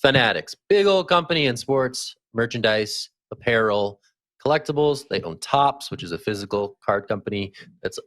Fanatics, big old company in sports, merchandise, apparel, collectibles. They own Topps, which is a physical card company that's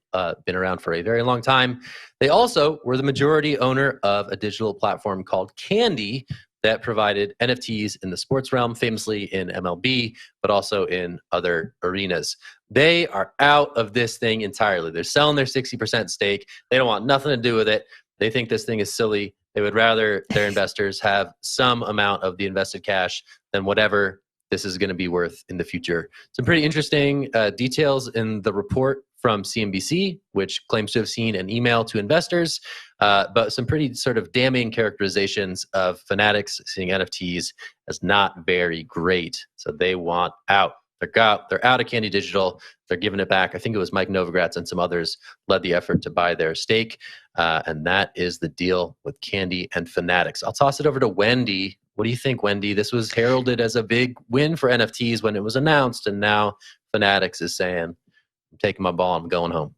been around for a very long time. They also were the majority owner of a digital platform called Candy that provided NFTs in the sports realm, famously in MLB, but also in other arenas. They are out of this thing entirely. They're selling their 60% stake. They don't want nothing to do with it. They think this thing is silly. They would rather their investors have some amount of the invested cash than whatever this is going to be worth in the future. Some pretty interesting details in the report from CNBC, which claims to have seen an email to investors, but some pretty sort of damning characterizations of Fanatics seeing NFTs as not very great. So they want out. They're out of Candy Digital. They're giving it back. I think it was Mike Novogratz and some others led the effort to buy their stake. And that is the deal with Candy and Fanatics. I'll toss it over to Wendy. What do you think, Wendy? This was heralded as a big win for NFTs when it was announced. And now Fanatics is saying, I'm taking my ball, I'm going home.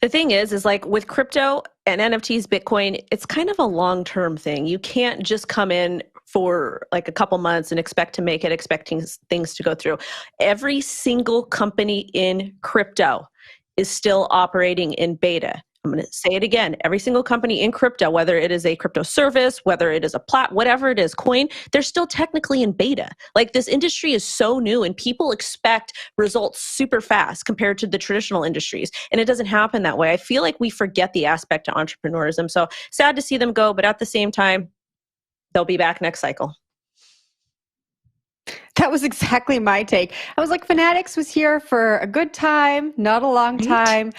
The thing is like with crypto and NFTs, Bitcoin, it's kind of a long-term thing. You can't just come in for like a couple months and expect to make it, expecting things to go through. Every single company in crypto is still operating in beta. I'm going to say it again. Every single company in crypto, whether it is a crypto service, whether it is a whatever it is, coin, they're still technically in beta. Like this industry is so new and people expect results super fast compared to the traditional industries. And it doesn't happen that way. I feel like we forget the aspect of entrepreneurism. So sad to see them go, but at the same time, they'll be back next cycle. That was exactly my take. I was like, Fanatics was here for a good time, not a long time.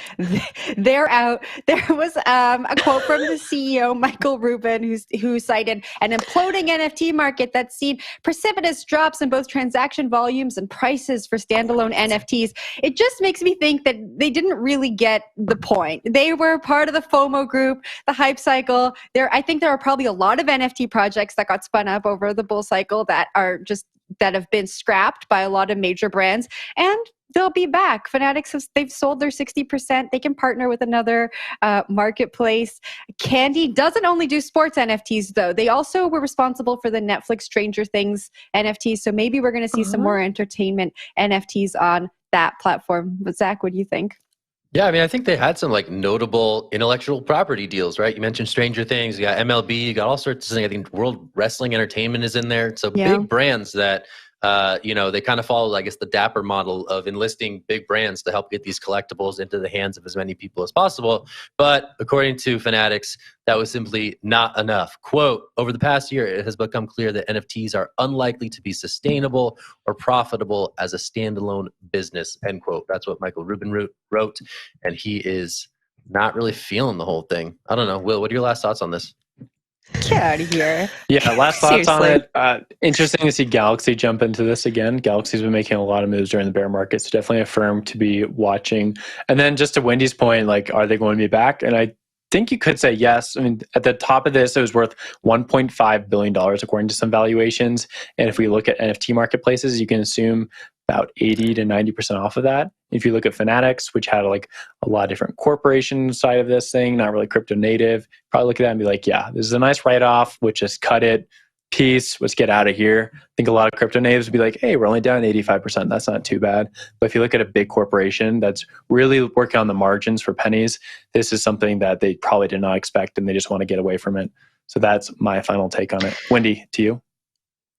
They're out. There was a quote from the CEO, Michael Rubin, who cited an imploding NFT market that's seen precipitous drops in both transaction volumes and prices for standalone NFTs. It just makes me think that they didn't really get the point. They were part of the FOMO group, the hype cycle. I think there are probably a lot of NFT projects that got spun up over the bull cycle that have been scrapped by a lot of major brands, and they'll be back. Fanatics, they've sold their 60%. They can partner with another marketplace. Candy doesn't only do sports NFTs, though. They also were responsible for the Netflix Stranger Things NFTs, so maybe we're going to see some more entertainment NFTs on that platform. But Zach, what do you think? Yeah, I mean, I think they had some like notable intellectual property deals, right? You mentioned Stranger Things, you got MLB, you got all sorts of things. I think World Wrestling Entertainment is in there. So big brands that, they kind of follow, I guess, the Dapper model of enlisting big brands to help get these collectibles into the hands of as many people as possible. But according to Fanatics, that was simply not enough. Quote, over the past year, it has become clear that NFTs are unlikely to be sustainable or profitable as a standalone business, end quote. That's what Michael Rubin wrote, and he is not really feeling the whole thing. I don't know. Will, what are your last thoughts on this? Get out of here. Yeah, last thoughts on it. Interesting to see Galaxy jump into this again. Galaxy's been making a lot of moves during the bear market, so definitely a firm to be watching. And then just to Wendy's point, like, are they going to be back? And I think you could say yes. I mean, at the top of this, it was worth $1.5 billion according to some valuations. And if we look at NFT marketplaces, you can assume about 80 to 90% off of that. If you look at Fanatics, which had like a lot of different corporation side of this thing, not really crypto native, probably look at that and be like, yeah, this is a nice write-off, which just cut it, peace, let's get out of here. I think a lot of crypto natives would be like, hey, we're only down 85%. That's not too bad. But if you look at a big corporation that's really working on the margins for pennies, this is something that they probably did not expect and they just want to get away from it. So that's my final take on it. Wendy, to you.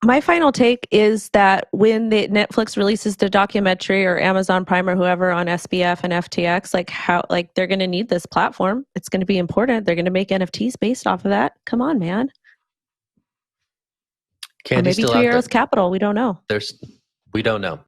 My final take is that when Netflix releases the documentary or Amazon Prime or whoever on SBF and FTX, they're going to need this platform. It's going to be important. They're going to make NFTs based off of that. Come on, man. Candy or maybe still Three out Arrows there. Capital. We don't know. We don't know.